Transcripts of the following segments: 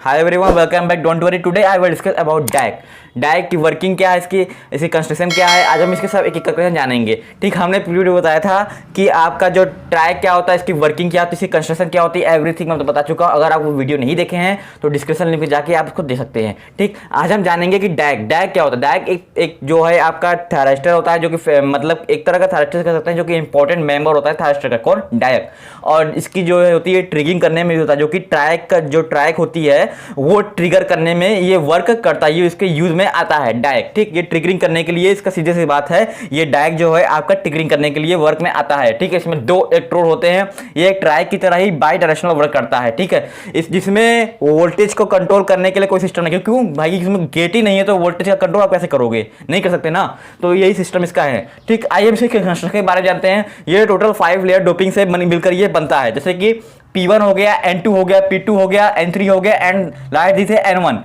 Hi everyone, welcome back. Don't worry, today I will discuss about DIAC. DIAC की working क्या है, इसकी construction क्या है, आज हम इसके सब एक एक करके जानेंगे। ठीक, हमने वीडियो बताया था कि आपका जो ट्रैक क्या होता है, इसकी वर्किंग क्या होती है, इसकी कंस्ट्रक्शन क्या होती है, एवरीथिंग मैं तो बता चुका हूँ। अगर आप वो वीडियो नहीं देखे हैं तो डिस्क्रिप्शन लिंक में जाके आप इसको देख सकते हैं। ठीक, आज हम जानेंगे कि डायक क्या होता है। डायक एक जो है आपका थायरिस्टर होता है, जो कि मतलब एक तरह का थायरिस्टर कह सकते हैं, जो कि इंपॉर्टेंट मेंबर होता है थायरिस्टर का, कौन, डायक। और इसकी जो है होती है ट्रिगिंग करने में होता है, जो कि ट्रैक का जो ट्रैक होती है वो ट्रिगर करने में ये वर्क करता है, ये इसके यूज में आता है डायक। ठीक, ये ट्रिगरिंग करने के लिए, इसका सीधे सी बात है, ये डायक जो है आपका ट्रिगरिंग करने के लिए वर्क में आता है। ठीक है, इसमें दो इलेक्ट्रोड होते हैं, ये एक ट्रैक की तरह ही बाई डायरेक्शनल वर्क करता है। ठीक है, जिसमें वोल्टेज को कंट्रोल करने के लिए कोई सिस्टम नहीं, क्यों भाई, इसमें गेट ही नहीं है तो वोल्टेज का कंट्रोल आप कैसे करोगे, नहीं कर सकते ना, तो यही सिस्टम इसका है। ठीक, आइए इसके कंस्ट्रक्शन के बारे में जानते हैं। ये टोटल 5 लेयर डोपिंग से मिलकर ये बनता है, जैसे कि P1 हो गया, N2 हो गया, P2 हो गया, N3 हो गया एंड लास्ट दिस है N1।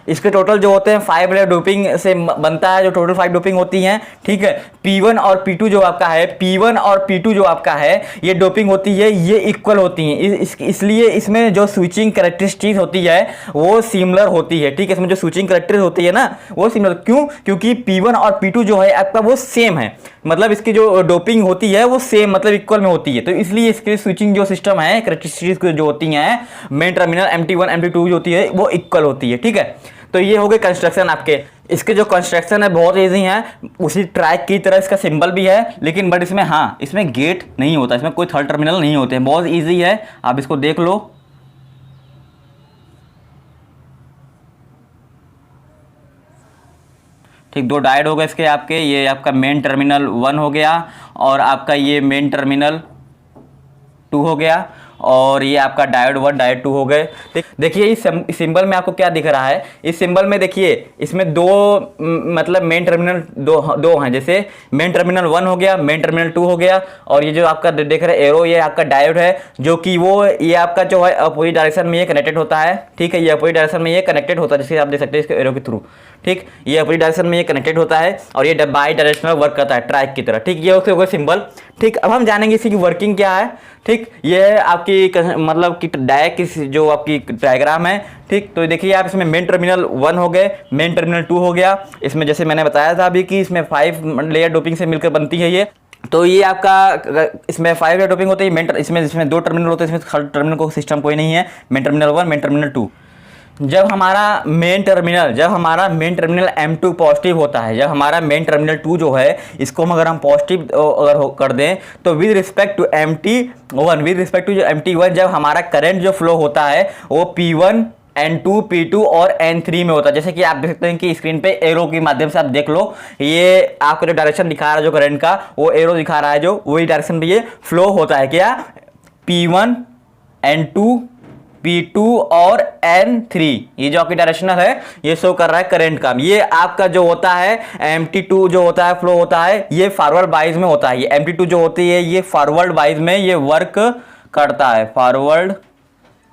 इसके टोटल जो होते हैं 5 लेयर डोपिंग से बनता है, जो टोटल 5 डोपिंग होती हैं। ठीक है, P1 और P2 जो आपका है, P1 और P2 जो आपका है, ये डोपिंग होती है, ये इक्वल होती हैं, इसलिए इसमें जो स्विचिंग कैरेक्टरिस्टिक होती है वो सिमिलर होती है। ठीक है, इसमें जो स्विचिंग कैरेक्टर होती है ना वो सिमिलर, क्यों, क्योंकि P1 और P2 जो है आपका वो सेम है, मतलब इसकी जो डोपिंग होती है वो सेम, मतलब इक्वल में होती है, तो इसलिए इसके स्विचिंग जो सिस्टम है, कैरेक्टरिस्टिक्स जो होती हैं, मेन टर्मिनल MT1 MT2 जो होती है वो इक्वल होती है। ठीक है, तो ये हो गए कंस्ट्रक्शन आपके। इसके जो कंस्ट्रक्शन है बहुत इजी है, उसी ट्रैक की तरह इसका सिंबल भी है, लेकिन बट इसमें हाँ, इसमें गेट नहीं होता, इसमें कोई थर्ड टर्मिनल नहीं होते हैं, बहुत इजी है, आप इसको देख लो। ठीक, 2 डायोड हो गए इसके आपके, ये आपका मेन टर्मिनल 1 हो गया और आपका ये मेन टर्मिनल 2 हो गया, और ये आपका डायोड 1 डायोड 2 हो गए। देखिए इस सिंबल में आपको क्या दिख रहा है, इस सिंबल में देखिए इसमें दो मतलब मेन टर्मिनल दो हैं, जैसे मेन टर्मिनल 1 हो गया, मेन टर्मिनल 2 हो गया, और ये जो आपका देख रहे हैं एरो, ये आपका डायोड है, जो कि वो ये आपका जो है अपोजिट डायरेक्शन में ये कनेक्टेड होता है। ठीक है, ये अपोजिट डायरेक्शन में ये कनेक्टेड होता है, जैसे आप देख सकते हैं इसके एरो के थ्रू। ठीक, ये अपोजिट डायरेक्शन में ये कनेक्टेड होता है और ये बाई डायरेक्शनल वर्क करता है ट्रैक की तरह। ठीक, ये हो गया सिंबल। ठीक, अब हम जानेंगे इसकी वर्किंग क्या है। ठीक, ये आपकी मतलब कि डायक की जो आपकी डायग्राम है। ठीक, तो देखिए आप इसमें मेन टर्मिनल 1 हो गए, मेन टर्मिनल 2 हो गया, इसमें जैसे मैंने बताया था अभी कि इसमें 5 लेयर डोपिंग से मिलकर बनती है ये, तो ये आपका इसमें 5 लेयर डोपिंग होती है। इसमें 2 टर्मिनल होते हैं, इसमें थर्ड टर्मिनल को सिस्टम कोई नहीं है, मेन टर्मिनल 1 मेन टर्मिनल 2। जब हमारा मेन टर्मिनल M2 पॉजिटिव होता है, जब हमारा मेन टर्मिनल 2 जो है इसको हम अगर हम पॉजिटिव अगर कर दें, तो विद रिस्पेक्ट टू MT1 जब हमारा करंट जो फ्लो होता है वो P1 N2 P2 और N3 में होता है। जैसे कि आप देख सकते हैं कि स्क्रीन पे एरो के माध्यम से आप देख लो, ये आपको जो डायरेक्शन दिखा रहा है जो करंट का, वो एरो दिखा रहा है, जो वही डायरेक्शन पे ये फ्लो होता है, क्या, P1 N2 P2 और N3, ये जो आपकी डायरेक्शनल है ये शो कर रहा है करंट का। ये आपका जो होता है MT2 जो होता है फ्लो होता है, ये फॉरवर्ड वाइज में होता है, ये MT2 जो होती है ये फॉरवर्ड वाइज में ये वर्क करता है, फॉरवर्ड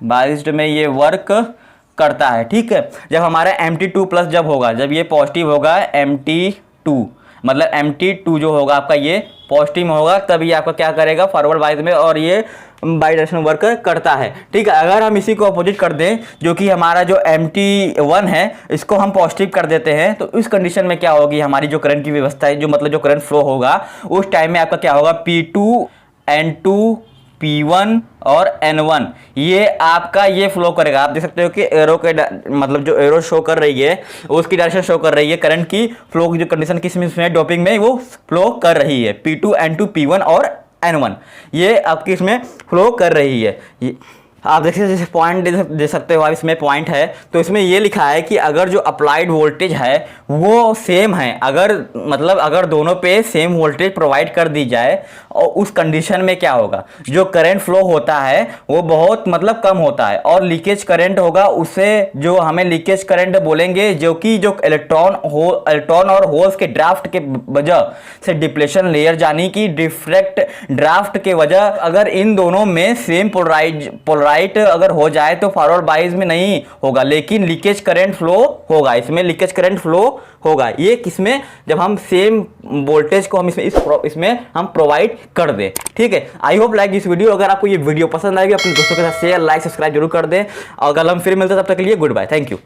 वाइज में ये वर्क करता है। ठीक है, जब हमारा MT2 प्लस जब होगा, जब ये पॉजिटिव होगा MT2, मतलब MT2 जो होगा आपका ये पॉजिटिव में होगा, तब ये आपका क्या करेगा फॉरवर्ड वाइज में, और ये बाई डायरेक्शनल वर्क करता है। ठीक है, अगर हम इसी को अपोजिट कर दें, जो कि हमारा जो MT1 है इसको हम पॉजिटिव कर देते हैं, तो इस कंडीशन में क्या होगी, हमारी जो करंट की व्यवस्था है, जो मतलब जो करंट फ्लो होगा उस टाइम में आपका क्या होगा, P2 N2 P1 और N1 ये आपका ये फ्लो करेगा। आप देख सकते हो कि एरो के मतलब जो एरो शो कर रही है उसकी डायरेक्शन शो कर रही है, करंट की फ्लो की जो कंडीशन किस में डोपिंग में वो फ्लो कर रही है, P2 N2 P1 और N1 ये आपकी इसमें फ्लो कर रही है। आप देखिए जैसे पॉइंट दे सकते हो आप, इसमें पॉइंट है तो इसमें ये लिखा है कि अगर जो अप्लाइड वोल्टेज है वो सेम है, अगर दोनों पे सेम वोल्टेज प्रोवाइड कर दी जाए, और उस कंडीशन में क्या होगा, जो करंट फ्लो होता है वो बहुत कम होता है, और लीकेज करंट होगा, उससे जो हमें लीकेज करंट बोलेंगे, जो कि जो इलेक्ट्रॉन और होल्स के ड्राफ्ट के वजह से डिप्लेशन लेयर यानी कि डिफ्रैक्ट ड्राफ्ट के वजह, अगर इन दोनों में सेम पोलराइज राइट अगर हो जाए तो फॉरवर्ड बाइस में नहीं होगा, लेकिन लीकेज करंट फ्लो होगा, इसमें लीकेज करंट फ्लो होगा। ये किसमें, जब हम सेम वोल्टेज को हम इसमें हम प्रोवाइड कर दें। ठीक है, I hope like this video. अगर आपको ये वीडियो पसंद आएगी अपने दोस्तों के साथ शेयर, लाइक, सब्सक्राइब जरूर कर दें। अगर हम फिर मिलते हैं तब तक के लिए गुड बाय, थैंक यू।